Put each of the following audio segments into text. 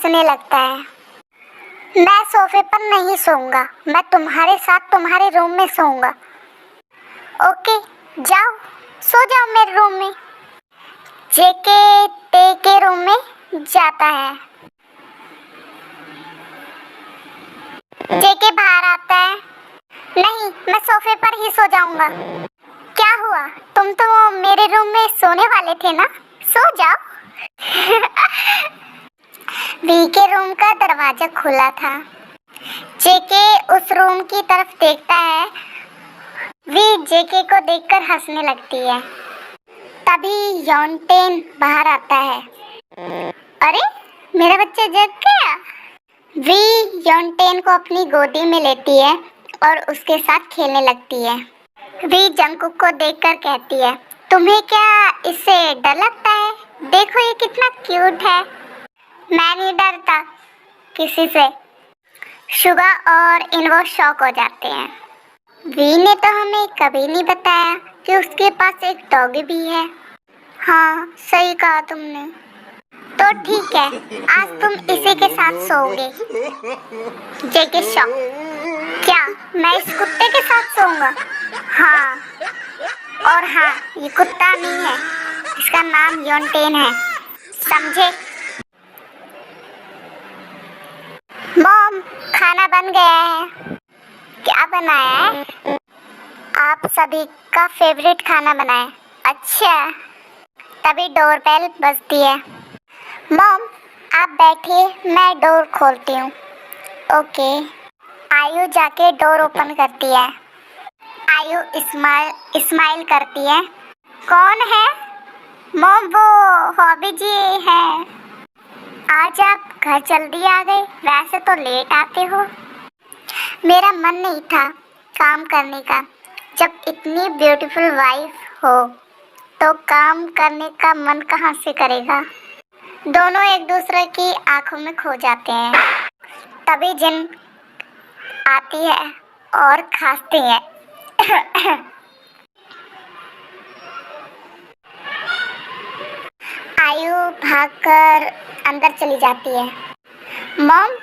हंसने लगता है। मैं सोफे पर नहीं सोऊंगा, मैं तुम्हारे साथ तुम्हारे रूम में सोऊंगा। ओके, जाओ सो जाओ मेरे रूम में। जेके ते के रूम में जाता है। जेके बाहर आता है। नहीं, मैं सोफे पर ही सो जाऊंगा। क्या हुआ, तुम तो मेरे रूम में सोने वाले थे ना, सो जाओ। वी के रूम का दरवाजा खुला था। जेके उस रूम की तरफ देखता है। वी जेके को देखकर हंसने लगती है। तभी यॉन्टेन बाहर आता है। अरे, मेरा बच्चा जग गया। वी यॉन्टेन को अपनी गोदी में लेती है और उसके साथ खेलने लगती है। वी जंगकुक को देखकर कहती है, तुम्हें क्या इससे डर लगता है? देखो ये कितना क्यूट है। मैं नहीं डरता किसी से। शुगा और इनवो शॉक हो जाते हैं। वी ने तो हमें कभी नहीं बताया कि उसके पास एक डॉगी भी है। हाँ, सही कहा तुमने। तो ठीक है, आज तुम इसी के साथ सोओगे। जेके शॉक, क्या मैं इस कुत्ते के साथ सोऊंगा? हाँ, और हाँ, ये कुत्ता नहीं है, इसका नाम यॉन्टेन है, समझे? मॉम, खाना बन गया है। क्या बनाया है? आप सभी का फेवरेट खाना बनाए। अच्छा, तभी डोरबेल बजती है। मॉम, आप बैठिए, मैं डोर खोलती हूँ। ओके। आयु जाके डोर ओपन करती है। आयु स्माइल करती है। कौन है? मॉम, वो हॉबी जी है। आज आप घर जल्दी आ गए, वैसे तो लेट आते हो। मेरा मन नहीं था काम करने का। जब इतनी ब्यूटीफुल वाइफ हो तो काम करने का मन कहाँ से करेगा। दोनों एक दूसरे की आंखों में खो जाते हैं। तभी जिन आती है और खांसती है। आयु भागकर अंदर चली जाती है। मॉम,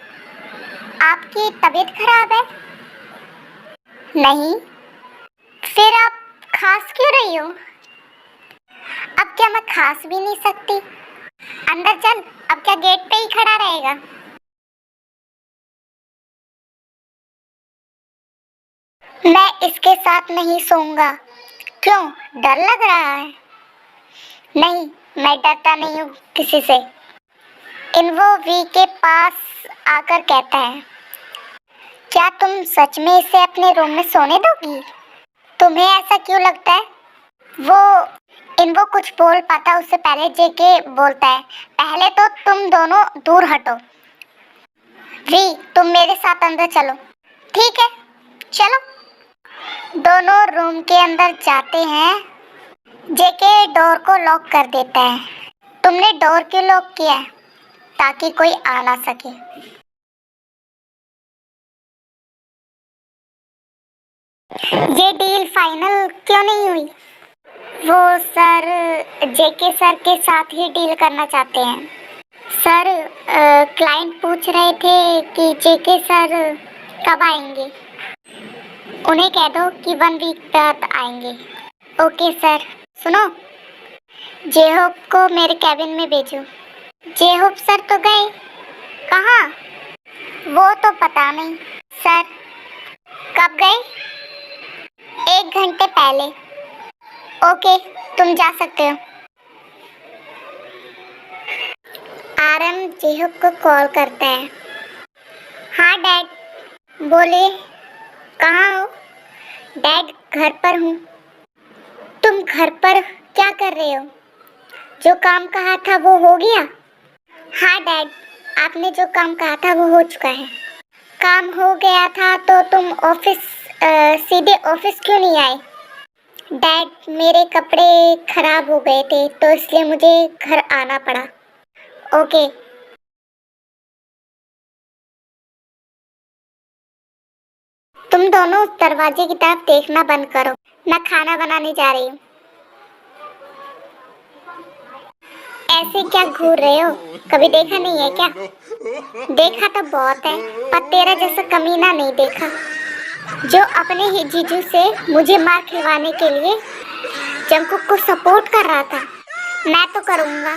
आपकी तबीयत खराब है? नहीं, फिर आप खांस क्यों रही हो? अब क्या मैं खांस भी नहीं सकती? अंदर चल, अब क्या गेट पे ही खड़ा रहेगा? मैं इसके साथ नहीं सोऊंगा। क्यों, डर लग रहा है? नहीं, मैं डरता नहीं हूँ किसी से। इनवो वी के पास आकर कहता है, क्या तुम सच में इसे अपने रूम में सोने दोगी? तुम्हें ऐसा क्यों लगता है? वो इनवो कुछ बोल पाता उससे पहले जेके बोलता है, पहले तो तुम दोनों दूर हटो। वी, तुम मेरे साथ अंदर चलो। ठीक है, चलो। दोनों रूम के अंदर जाते हैं। जेके डोर को लॉक कर देता है। तुमने डोर क्यों लॉक किया है? ताकि कोई आ ना सके। ये डील फाइनल क्यों नहीं हुई? वो सर जेके सर के साथ ही डील करना चाहते हैं। सर, क्लाइंट पूछ रहे थे कि जेके सर कब आएंगे। उन्हें कह दो कि 1 वीक बाद आएंगे। Okay sir. सुनो, जेहोप को मेरे कैबिन में भेजो। जेहोप सर तो गए, कहाँ? वो तो पता नहीं सर। कब गए? 1 घंटे पहले। ओके, तुम जा सकते हो। आरएम जेहोप को कॉल करता है। हाँ डैड। बोले, कहाँ हो? डैड, घर पर हूँ। तुम घर पर क्या कर रहे हो? जो काम कहा था वो हो गया? हाँ डैड, आपने जो काम कहा था वो हो चुका है। काम हो गया था तो तुम सीधे ऑफिस क्यों नहीं आए? डैड, मेरे कपड़े खराब हो गए थे तो इसलिए मुझे घर आना पड़ा। ओके। तुम दोनों दरवाजे की तरफ देखना बंद करो, मैं खाना बनाने जा रही हूँ। ऐसे क्या घूर रहे हो? कभी देखा नहीं है क्या? देखा तो बहुत है, पर तेरा जैसा कमीना नहीं देखा, जो अपने ही जीजू से मुझे मार खिलवाने के लिए जंकुक को सपोर्ट कर रहा था। मैं तो करूँगा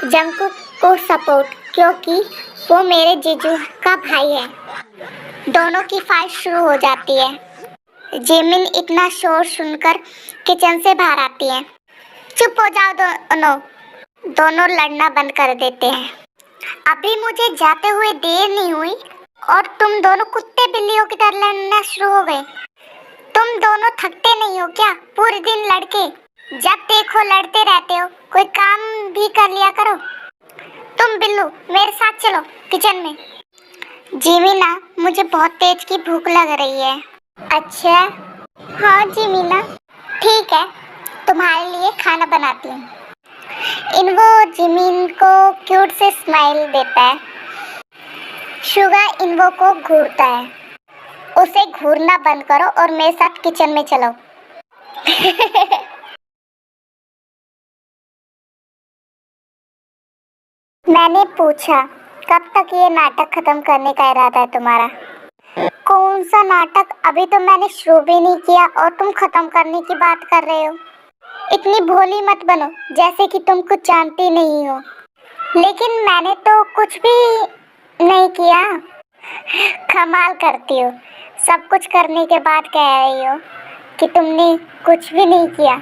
जंकुक को सपोर्ट, क्योंकि वो मेरे जीजू का भाई है। दोनों की फाइट शुरू हो जाती है। जिमिन इतना शोर सुनकर किचन से बाहर आती है। चुप हो जाओ दोनों। दोनों लड़ना बंद कर देते हैं। अभी मुझे जाते हुए देर नहीं हुई और तुम दोनों कुत्ते बिल्लियों की तरह लड़ना शुरू हो गए। तुम दोनों थकते नहीं हो क्या पूरे दिन लड़के? जब देखो लड़ते रहते हो, कोई काम भी कर लिया करो। तुम बिल्लू मेरे साथ चलो किचन में। जिमीना, मुझे बहुत तेज की भूख लग रही है। अच्छा हाँ जिमीना, ठीक है, तुम्हारे लिए खाना बनाती हूँ। इन्वो जिमिन को क्यूट से स्माइल देता है। शुगा इन्वो को घूरता है। उसे घूरना बंद करो और मेरे साथ किचन में चलो। मैंने पूछा, कब तक ये नाटक खत्म करने का इरादा है तुम्हारा? कौन सा नाटक? अभी तो मैंने शुरू भी नहीं किया और तुम खत्म करने की बात कर रहे हो। इतनी भोली मत बनो जैसे कि तुम कुछ जानती नहीं हो। लेकिन मैंने तो कुछ भी नहीं किया। कमाल करती हो, सब कुछ करने के बाद कह रही हो कि तुमने कुछ भी नहीं किया।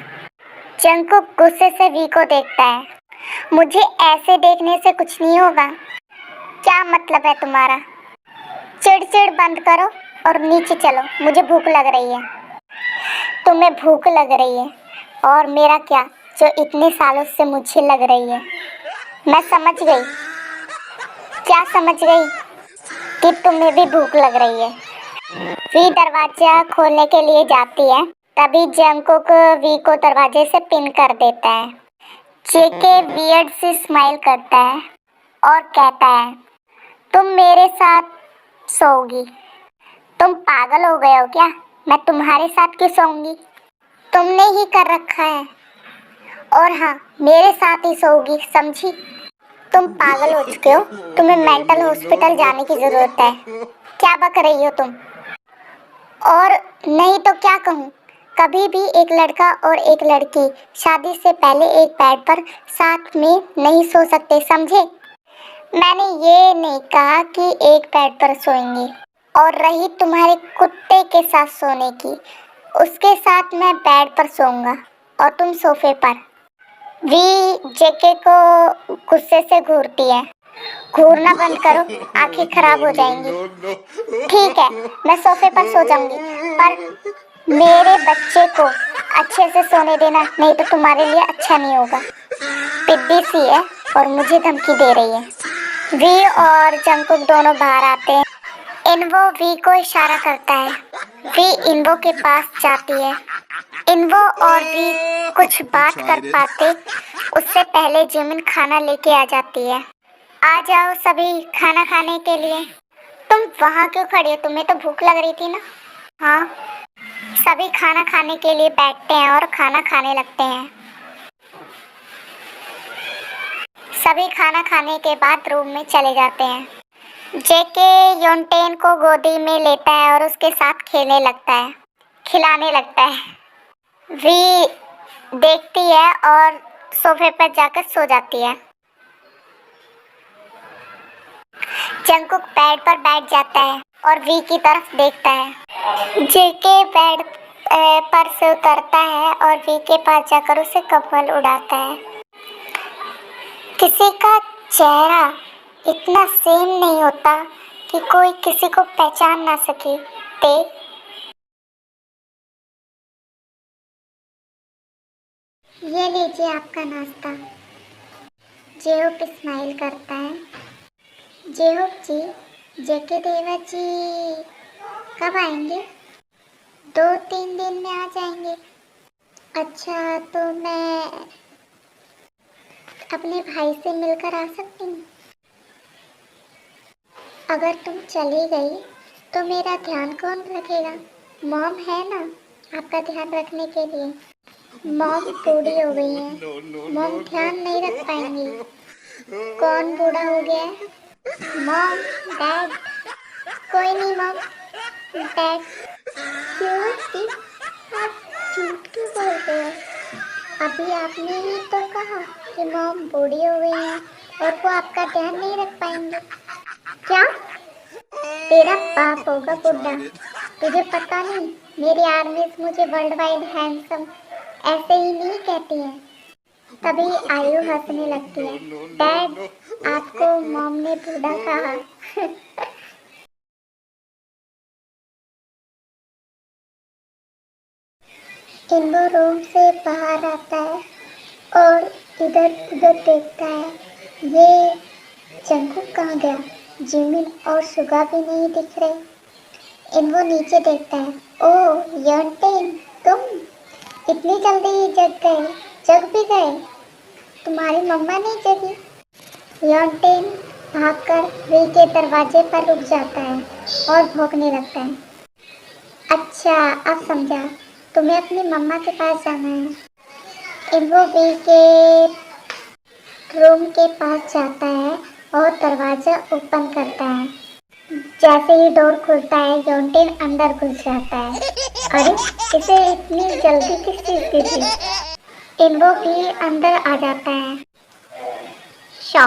जंकुक गुस्से से वी को देखता है। मुझे ऐसे देखने से कुछ नहीं होगा। क्या मतलब है तुम्हारा? चिड़चिड़ बंद करो और नीचे चलो, मुझे भूख लग रही है। तुम्हें भूख लग रही है और मेरा क्या, जो इतने सालों से मुझे लग रही है। मैं समझ गई। क्या समझ गई? कि तुम्हें भी भूख लग रही है। वी दरवाजा खोलने के लिए जाती है, तभी जंकुक वी को दरवाजे से पिन कर देता है। जेके वियर्ड से स्माइल करता है और कहता है, तुम मेरे साथ सोओगी? तुम पागल हो गए हो क्या? मैं तुम्हारे साथ क्यों सोऊंगी? तुमने ही कर रखा है। और हाँ, मेरे साथ ही सोओगी, समझी? तुम पागल हो चुके हो। तुम्हें मेंटल हॉस्पिटल जाने की जरूरत है। क्या बक रही हो तुम? और नहीं तो क्या कहूँ, कभी भी एक लड़का और एक लड़की शादी से पहले एक बेड पर साथ में नहीं सो सकते, समझे? मैंने ये नहीं कहा कि एक बेड पर सोएंगे। और रही तुम्हारे कुत्ते के साथ सोने की, उसके साथ मैं बेड पर सोऊंगा और तुम सोफे पर। वी जेके को गुस्से से घूरती है। घूरना बंद करो, आंखें खराब हो जाएंगी। ठीक है, मैं सोफे पर सो जाऊंगी, पर मेरे बच्चे को अच्छे से सोने देना, नहीं तो तुम्हारे लिए अच्छा नहीं होगा। पिद्दी सी है और मुझे धमकी दे रही है। वी और जंकुक दोनों बाहर आते हैं। इन्वो वी को इशारा करता है। वी इन्वो के पास जाती है। इन्वो और वी कुछ बात कर पाते उससे पहले जिमिन खाना लेके आ जाती है। आ जाओ सभी खाना खाने के लिए। तुम वहाँ क्यों खड़ी हो? तुम्हें तो भूख लग रही थी ना? हाँ, सभी खाना खाने के लिए बैठते हैं और खाना खाने लगते हैं। सभी खाना खाने के बाद रूम में चले जाते हैं। जेके योनटेन को गोदी में लेता है और उसके साथ खेलने लगता है, खिलाने लगता है। वी देखती है और सोफे पर जाकर सो जाती है। जंकुक बेड पर बैठ जाता है और वी की तरफ देखता है। जेके बेड पर से उतरता है और वी के पास जाकर उसे कपल उड़ाता है। किसी का चेहरा इतना सेम नहीं होता कि कोई किसी को पहचान ना सके। ये लीजिए आपका नाश्ता। जेहोप स्माइल करता है। जेहोप जी, जेके देवा जी कब आएंगे? 2-3 दिन में आ जाएंगे। अच्छा, तो मैं अपने भाई से मिलकर आ सकती हूँ? अगर तुम चली गई तो मेरा ध्यान कौन रखेगा? मॉम है ना आपका ध्यान रखने के लिए। मॉम बूढ़ी हो गई है, मॉम ध्यान नहीं रख पाएंगी। कौन बूढ़ा हो गया है? Mom, dad. कोई नहीं मॉम, डैड। क्यों जी? आप झूठ क्यों बोल रहे हो? अभी आपने ही तो कहा कि मॉम बूढ़ी हो गई है और वो आपका ध्यान नहीं रख पाएंगे। क्या? तेरा बाप होगा बुढ़ा। तुझे पता नहीं, मेरी आर्मी मुझे वर्ल्ड वाइड हैंडसम ऐसे ही नहीं कहती है। तभी आयु हंसने लगती है। डैड, आपको मॉम ने बूढ़ा कहा। इनको रूम से बाहर आता है और इधर उधर देखता है। ये जंगकुक कहाँ गया? जिमिन और सुगा भी नहीं दिख रहे। इनको नीचे देखता है। ओह यॉन्टेन, तुम इतनी जल्दी जग गए? जग भी गए? तुम्हारी मम्मा नहीं जगी? यॉन्टेन भागकर वी के दरवाजे पर रुक जाता है और भौंकने लगता है। अच्छा, अब समझा, तुम्हें अपनी मम्मा के पास जाना है। इन्वो वी के रूम के पास जाता है और दरवाजा ओपन करता है। जैसे ही डोर खुलता है, यॉन्टेन अंदर घुस जाता है। अरे, इसे इतनी जल्दी किस चीज की थी? इन्वो भी अंदर आ जाता है।